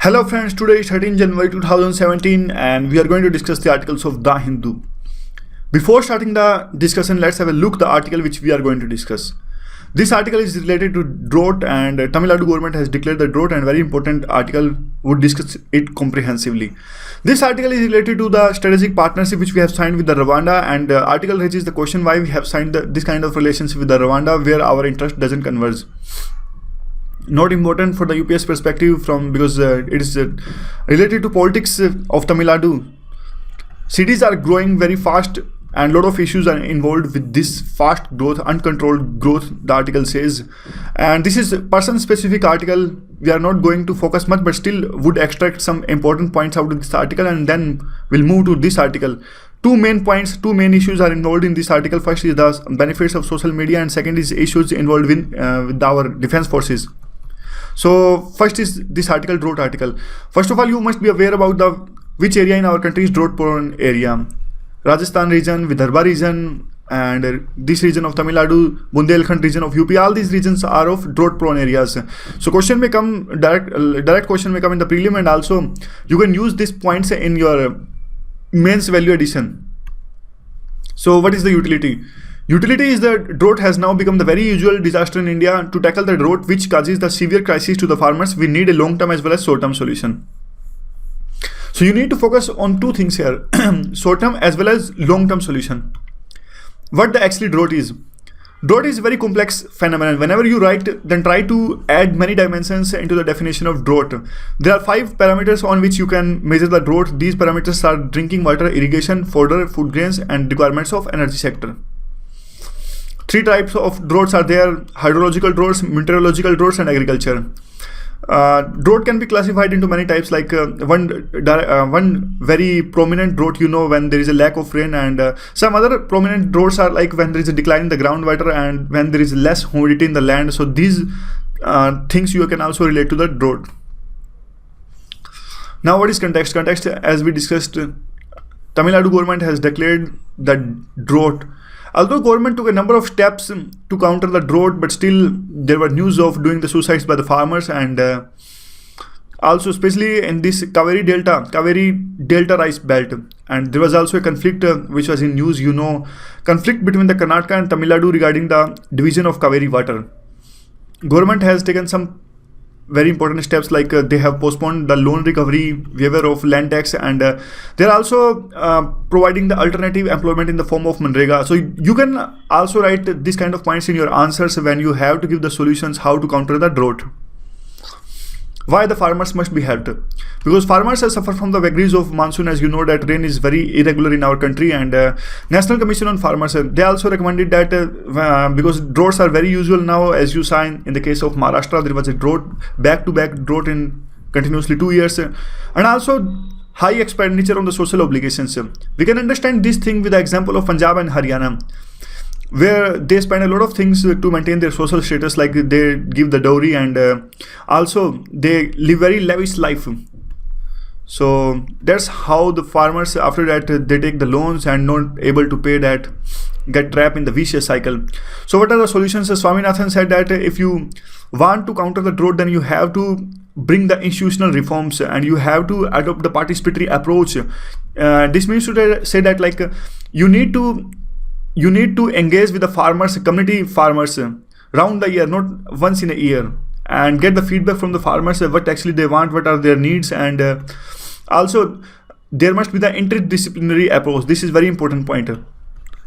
Hello friends, today is 13 January 2017 and we are going to discuss the articles of The Hindu. Before starting the discussion, let's have a look at the article which we are going to discuss. This article is related to drought and Tamil Nadu government has declared the drought, and very important article would discuss it comprehensively. This article is related to the strategic partnership which we have signed with the Rwanda, and the article raises the question why we have signed this kind of relationship with the Rwanda where our interest doesn't converge. Not important for the UPS perspective because it is related to politics of Tamil Nadu. Cities are growing very fast and a lot of issues are involved with this fast growth, uncontrolled growth, the article says. And this is a person specific article. We are not going to focus much, but still would extract some important points out of this article and then we'll move to this article. Two main points, two main issues are involved in this article. First is the benefits of social media and second is issues involved with our defense forces. So first is this article, drought article. First of all, you must be aware about which area in our country is drought prone area. Rajasthan region, Vidarbha region, and this region of Tamil Nadu, Bundelkhand region of UP, all these regions are of drought prone areas. So question may come, direct question may come in the prelim, and also you can use these points in your mains value addition. So what is the utility? Utility is that drought has now become the very usual disaster in India. To tackle the drought which causes the severe crisis to the farmers, we need a long-term as well as short-term solution. So you need to focus on two things here, short-term as well as long-term solution. What the actually drought is? Drought is a very complex phenomenon. Whenever you write, then try to add many dimensions into the definition of drought. There are 5 parameters on which you can measure the drought. These parameters are drinking water, irrigation, fodder, food grains, and requirements of energy sector. 3 types of droughts are there: hydrological droughts, meteorological droughts, and agriculture. Drought can be classified into many types, like one very prominent drought, when there is a lack of rain, and some other prominent droughts are like when there is a decline in the groundwater and when there is less humidity in the land. So these things you can also relate to the drought. Now what is context? Context, as we discussed, Tamil Nadu government has declared the drought. Although government took a number of steps to counter the drought, but still there were news of doing the suicides by the farmers, and also especially in this Kaveri Delta rice belt. And there was also a conflict which was in news, conflict between the Karnataka and Tamil Nadu regarding the division of Kaveri water. Government has taken some very important steps, like they have postponed the loan recovery, waiver of land tax, and they are also providing the alternative employment in the form of Manrega. So you can also write this kind of points in your answers when you have to give the solutions how to counter the drought. Why the farmers must be helped? Because farmers suffer from the vagaries of monsoon. As you know that rain is very irregular in our country, and National Commission on Farmers, they also recommended that because droughts are very usual now, as you saw in the case of Maharashtra, there was a drought, back-to-back drought in continuously 2 years, and also high expenditure on the social obligations. We can understand this thing with the example of Punjab and Haryana, where they spend a lot of things to maintain their social status, like they give the dowry, and also they live very lavish life. So that's how the farmers, after that, they take the loans and not able to pay that, get trapped in the vicious cycle. So what are the solutions? Swaminathan said that if you want to counter the drought, then you have to bring the institutional reforms and you have to adopt the participatory approach. This means to say that, like, you need to engage with the farmers, community farmers, round the year, not once in a year, and get the feedback from the farmers, what actually they want, what are their needs, and also there must be the interdisciplinary approach. This is very important point.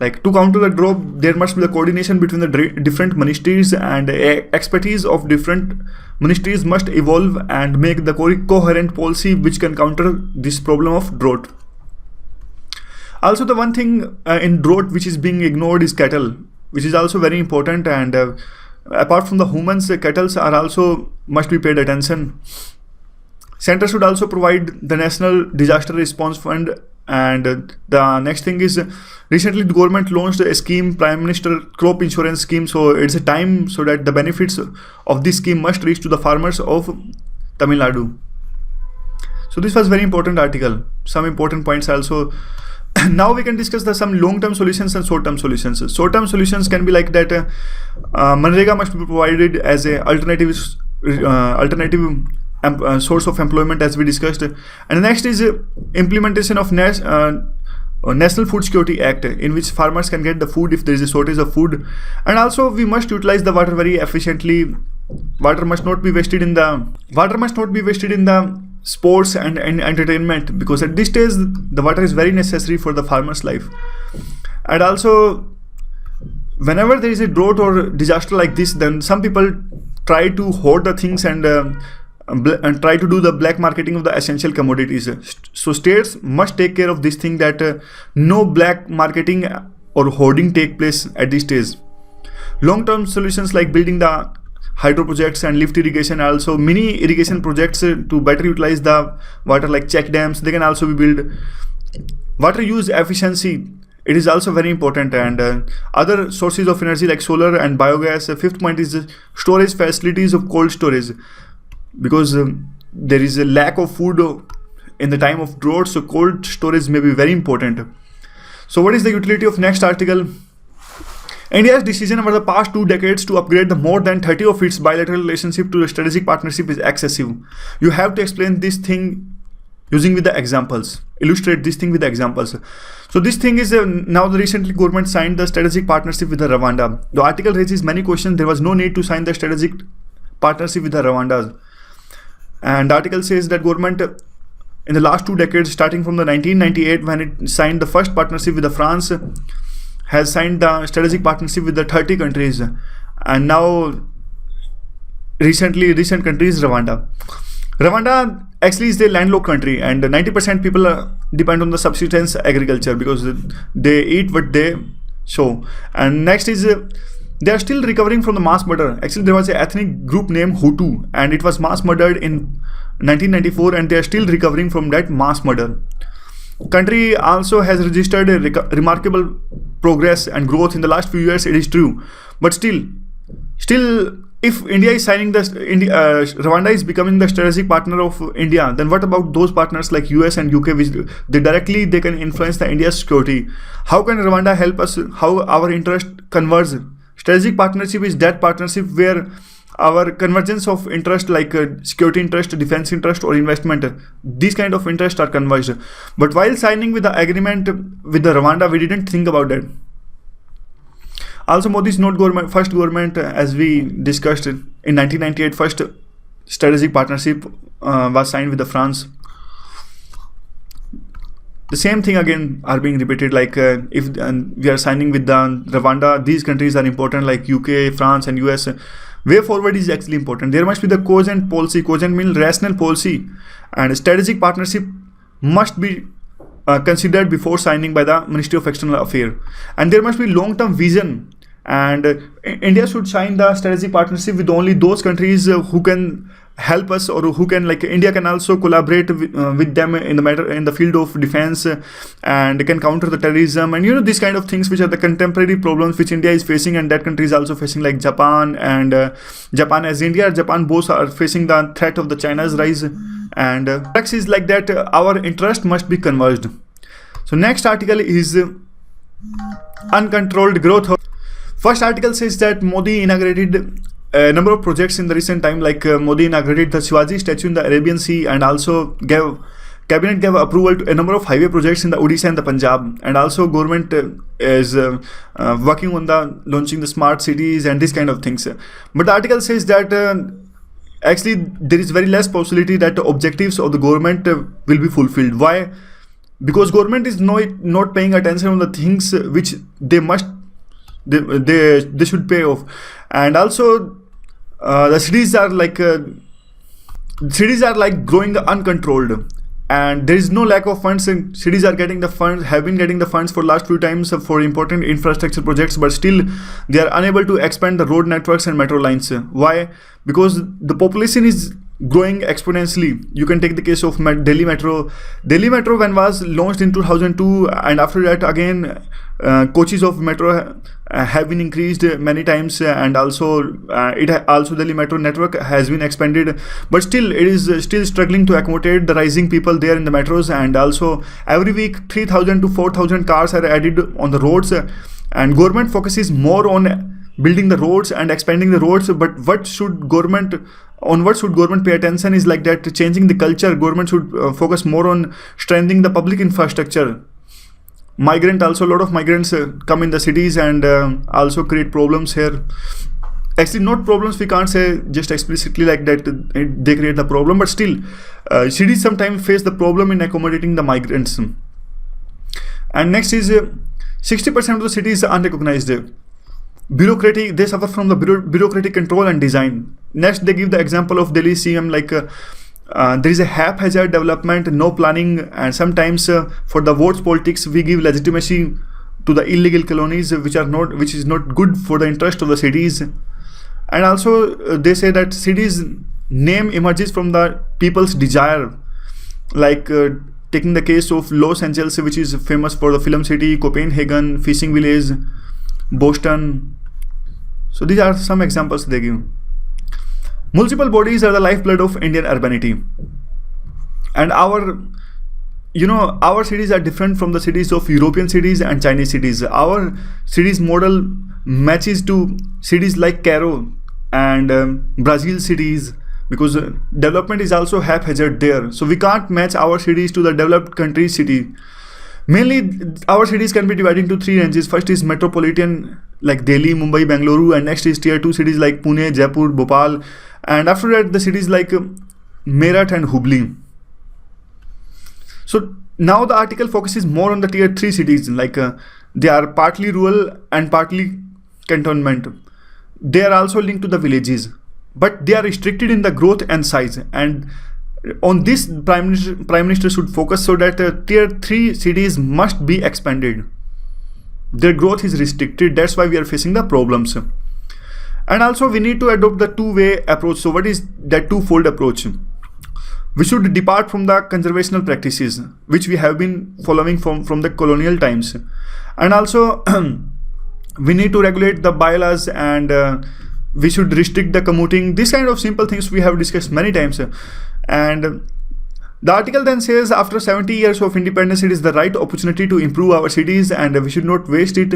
Like, to counter the drought, there must be the coordination between the different ministries, and expertise of different ministries must evolve and make the coherent policy which can counter this problem of drought. Also, the one thing in drought which is being ignored is cattle, which is also very important, and apart from the humans, cattle are also must be paid attention. Center should also provide the National Disaster Response Fund, and the next thing is, recently the government launched a scheme, Prime Minister Crop Insurance Scheme. So it's a time so that the benefits of this scheme must reach to the farmers of Tamil Nadu. So this was very important article. Some important points also. Now we can discuss some long-term solutions and short-term solutions. Short-term solutions can be like that Manrega must be provided as a alternative source of employment, as we discussed. And the next is implementation of National Food Security Act, in which farmers can get the food if there is a shortage of food. And also we must utilize the water very efficiently. Water must not be wasted in the sports and entertainment, because at this stage the water is very necessary for the farmer's life. And also, whenever there is a drought or disaster like this, then some people try to hoard the things and try to do the black marketing of the essential commodities. So states must take care of this thing, that no black marketing or hoarding take place at this stage. Long-term solutions like building the hydro projects and lift irrigation, also mini irrigation projects to better utilize the water, like check dams, they can also be built. Water use efficiency, it is also very important, and other sources of energy like solar and biogas. Fifth point is storage facilities of cold storage, because there is a lack of food in the time of drought, so cold storage may be very important. So what is the utility of next article? India's decision over the past 2 decades to upgrade the more than 30 of its bilateral relationship to a strategic partnership is excessive. You have to explain this thing using with the examples, illustrate this thing with the examples. So this thing is now the recently government signed the strategic partnership with the Rwanda. The article raises many questions. There was no need to sign the strategic partnership with the Rwanda. And the article says that government in the last 2 decades, starting from the 1998 when it signed the first partnership with the France, has signed the strategic partnership with the 30 countries, and now recent country is Rwanda. Rwanda actually is a landlocked country, and 90% people depend on the subsistence agriculture, because they eat what they sow. And next is they are still recovering from the mass murder. Actually, there was an ethnic group named Hutu, and it was mass murdered in 1994, and they are still recovering from that mass murder. Country also has registered a remarkable progress and growth in the last few years, it is true. But still, if India is signing Rwanda is becoming the strategic partner of India, then what about those partners like US and UK, which they can influence the India's security? How can Rwanda help us? How our interest converge? Strategic partnership is that partnership where our convergence of interest, like security interest, defense interest, or investment, these kind of interests are converged. But while signing with the agreement with the Rwanda, we didn't think about that. Also, Modi's first government, as we discussed in 1998, first strategic partnership was signed with the France. The same thing again are being repeated, like if we are signing with the Rwanda, these countries are important, like UK, France and US. Way forward is actually important. There must be the cogent policy. Cogent means rational policy, and strategic partnership must be considered before signing by the Ministry of External Affairs. And there must be long-term vision, and India should sign the strategic partnership with only those countries who can help us, or who can, like India can also collaborate with them in the field of defense, and can counter the terrorism, and these kind of things, which are the contemporary problems which India is facing, and that country is also facing, like Japan as India, Japan both are facing the threat of the China's rise, and next is like that our interest must be converged. So next article is uncontrolled growth. First article says that Modi inaugurated a number of projects in the recent time, like Modi inaugurated the Shivaji statue in the Arabian Sea, and also cabinet gave approval to a number of highway projects in the Odisha and the Punjab, and also government is working on the launching the smart cities and this kind of things. But the article says that actually there is very less possibility that the objectives of the government will be fulfilled. Why? Because government is not paying attention on the things which they should pay off. And also the cities are like growing uncontrolled, and there is no lack of funds, and cities are getting the funds, have been getting the funds for last few times for important infrastructure projects, but still they are unable to expand the road networks and metro lines. Why? Because the population is growing exponentially. You can take the case of Delhi Metro. Delhi Metro, when was launched in 2002, and after that again coaches of metro have been increased many times, and also Delhi Metro network has been expanded, but still it is still struggling to accommodate the rising people there in the metros. And also every week 3,000 to 4,000 cars are added on the roads, and government focuses more on building the roads and expanding the roads. But what should government pay attention is like that changing the culture. Government should focus more on strengthening the public infrastructure. A lot of migrants come in the cities and also create problems here. Actually, not problems, we can't say just explicitly like that they create the problem, but still cities sometimes face the problem in accommodating the migrants. And next is 60% of the cities are unrecognized. Bureaucratic, they suffer from the bureaucratic control and design. Next, they give the example of Delhi CM, like there is a haphazard development, no planning, and sometimes for the votes politics we give legitimacy to the illegal colonies, which is not good for the interest of the cities. And also they say that cities name emerges from the people's desire, like taking the case of Los Angeles, which is famous for the film city, Copenhagen, fishing village, Boston. So these are some examples they give. Municipal bodies are the lifeblood of Indian urbanity, and our cities are different from the cities of European cities and Chinese cities. Our cities model matches to cities like Cairo and Brazil cities, because development is also haphazard there. So we can't match our cities to the developed country city. Mainly, our cities can be divided into three ranges. First is metropolitan, like Delhi, Mumbai, Bengaluru, and next is tier 2 cities like Pune, Jaipur, Bhopal, and after that the cities like Meerut and Hubli. So now the article focuses more on the tier 3 cities, like they are partly rural and partly cantonment. They are also linked to the villages, but they are restricted in the growth and size, and on this Prime Minister should focus, so that tier 3 cities must be expanded. Their growth is restricted, that's why we are facing the problems. And also we need to adopt the two-way approach. So what is that twofold approach? We should depart from the conservational practices which we have been following from the colonial times, and also we need to regulate the bylaws, and we should restrict the commuting. This kind of simple things we have discussed many times. And the article then says, after 70 years of independence, it is the right opportunity to improve our cities and we should not waste it.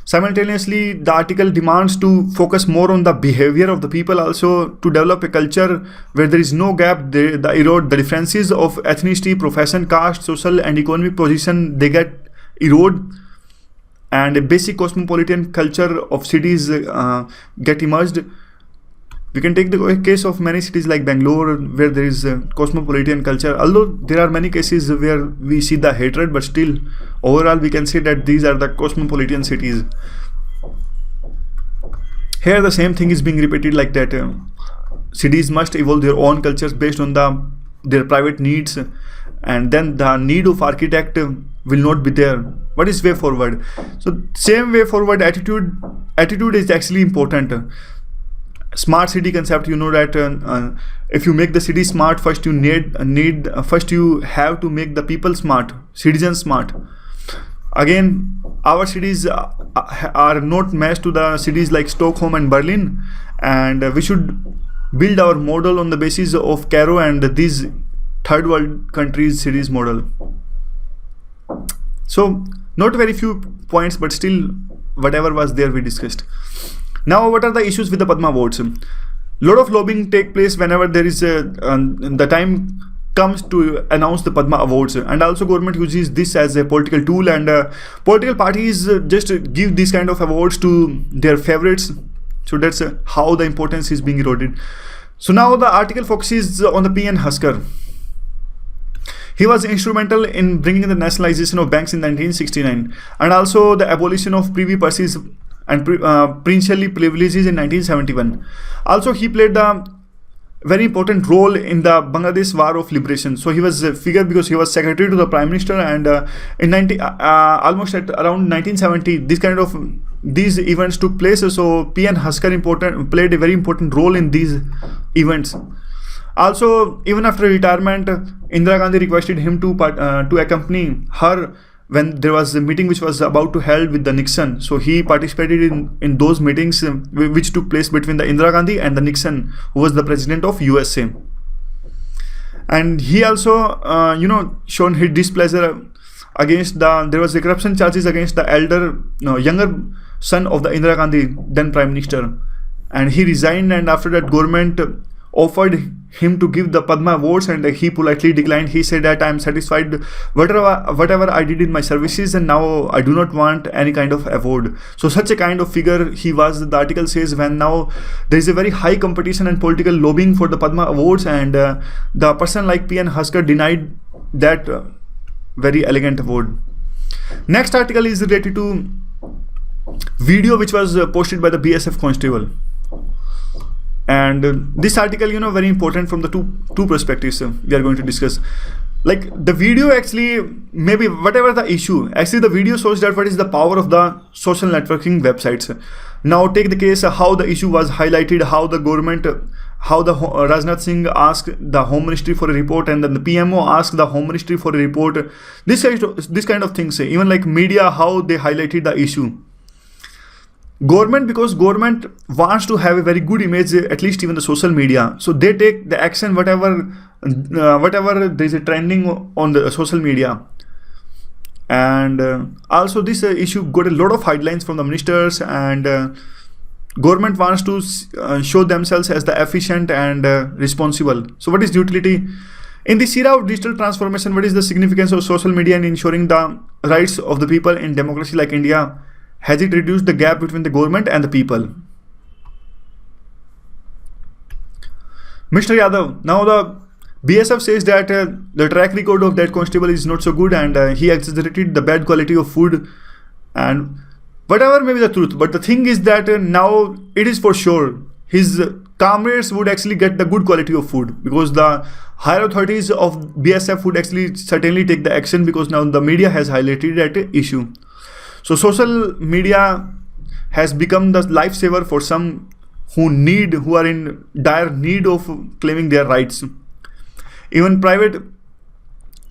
Simultaneously, the article demands to focus more on the behavior of the people, also to develop a culture where there is no gap, the differences of ethnicity, profession, caste, social and economic position, they get erode, and a basic cosmopolitan culture of cities get emerged. We can take the case of many cities like Bangalore, where there is a cosmopolitan culture, although there are many cases where we see the hatred, but still overall we can say that these are the cosmopolitan cities. Here the same thing is being repeated, like that cities must evolve their own cultures based on their private needs, and then the need of architect will not be there. What is way forward? So same way forward attitude is actually important. Smart city concept, you know that if you make the city smart, first you have to make the people smart, citizens smart. Again, our cities are not matched to the cities like Stockholm and Berlin, and we should build our model on the basis of Cairo and these third world countries cities model. So not very few points, but still whatever was there we discussed. Now, what are the issues with the Padma Awards? A lot of lobbying take place whenever there is the time comes to announce the Padma Awards, and also government uses this as a political tool, and political parties just give these kind of awards to their favorites. So that's how the importance is being eroded. So now the article focuses on the P.N. Husker. He was instrumental in bringing the nationalization of banks in 1969, and also the abolition of privy purses and princely privileges in 1971. Also, he played a very important role in the Bangladesh War of Liberation. So he was a figure because he was secretary to the Prime Minister, and almost at around 1970, these events took place. So P.N. Husker played a very important role in these events. Also, even after retirement, Indira Gandhi requested him to accompany her when there was a meeting which was about to held with the Nixon. So he participated in those meetings which took place between the Indira Gandhi and the Nixon, who was the president of USA. And he also shown his displeasure against there was a corruption charges against the younger son of the Indira Gandhi, then Prime Minister. And he resigned, and after that government offered him to give the Padma Awards, and he politely declined. He said that I am satisfied whatever I did in my services, and now I do not want any kind of award. So such a kind of figure he was. The article says when now there is a very high competition and political lobbying for the Padma Awards, and the person like P.N. Haskar denied that very elegant award. Next article is related to video which was posted by the BSF constable. And this article, very important from the two perspectives we are going to discuss. Like the video actually, maybe whatever the issue, actually the video shows that what is the power of the social networking websites. Now take the case how the issue was highlighted, how the government, how the Rajnath Singh asked the Home Ministry for a report, and then the PMO asked the Home Ministry for a report. This kind of things, even like media, how they highlighted the issue. Government, because government wants to have a very good image, at least even the social media, so they take the action whatever there is a trending on the social media. And also this issue got a lot of headlines from the ministers, and government wants to show themselves as the efficient and responsible. So what is the utility in this era of digital transformation? What is the significance of social media in ensuring the rights of the people in democracy like India? Has it reduced the gap between the government and the people? Mr. Yadav, now the BSF says that the track record of that constable is not so good, and he exaggerated the bad quality of food, and whatever may be the truth. But the thing is that now it is for sure his comrades would actually get the good quality of food, because the higher authorities of BSF would actually certainly take the action, because now the media has highlighted that issue. So social media has become the lifesaver for some who are in dire need of claiming their rights. Even private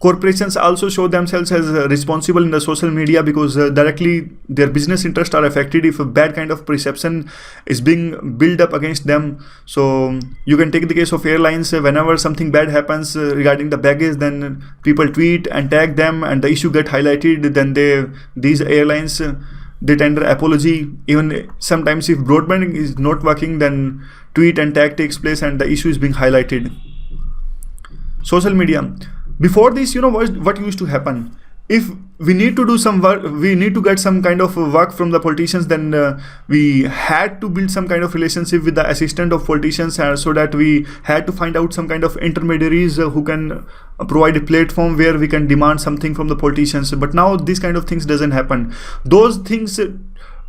corporations also show themselves as responsible in the social media, because directly their business interests are affected if a bad kind of perception is being built up against them. So you can take the case of airlines. Whenever something bad happens regarding the baggage, then people tweet and tag them, and the issue get highlighted. Then these airlines they tender apology. Even sometimes if broadband is not working, then tweet and tag takes place, and the issue is being highlighted. Social media. Before this, what used to happen? If we need to do some work, we need to get some kind of work from the politicians, then we had to build some kind of relationship with the assistant of politicians, so that we had to find out some kind of intermediaries who can provide a platform where we can demand something from the politicians. But now this kind of things doesn't happen. Those things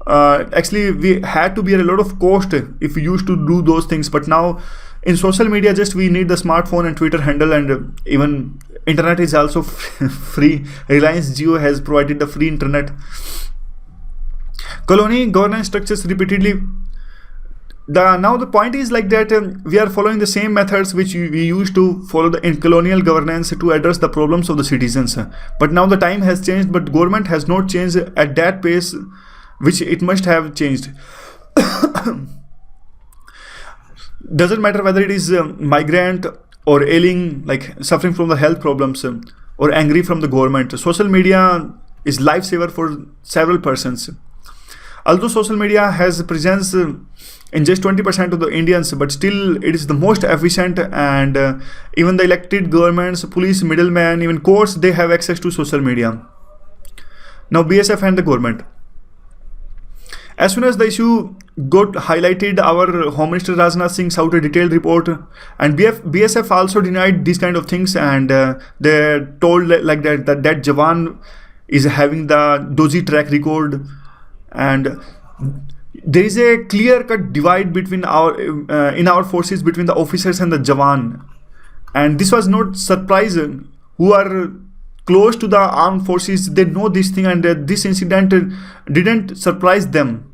actually we had to bear a lot of cost if we used to do those things. But now in social media, just we need the smartphone and Twitter handle, and even internet is also free. Reliance Jio has provided the free internet. Colony governance structures repeatedly. Now the point is like that we are following the same methods which we used to follow in colonial governance to address the problems of the citizens. But now the time has changed, but government has not changed at that pace which it must have changed. Doesn't matter whether it is migrant or ailing, like suffering from the health problems, or angry from the government. Social media is lifesaver for several persons. Although social media has presence in just 20% of the Indians, but still it is the most efficient, and even the elected governments, police, middlemen, even courts, they have access to social media. Now BSF and the government. As soon as the issue got highlighted, our Home Minister Rajnath Singh out a detailed report, and BSF also denied these kind of things, and they told like that Jawan is having the dodgy track record, and there is a clear-cut divide between in our forces between the officers and the Jawan, and this was not surprising. Who are close to the armed forces, they know this thing, and this incident didn't surprise them.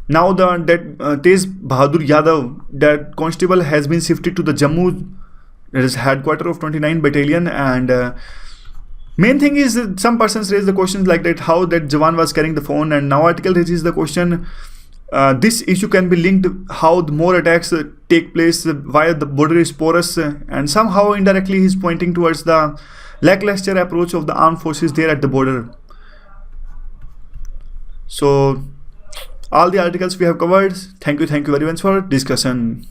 Now that Tej Bahadur Yadav, that constable, has been shifted to the Jammu, that is headquarters of 29 Battalion, and main thing is some persons raise the questions like that how that Jawan was carrying the phone, and now article raises the question this issue can be linked how the more attacks take place via the border is porous, and somehow indirectly he's pointing towards the lackluster approach of the armed forces there at the border. So all the articles we have covered. Thank you very much for discussion.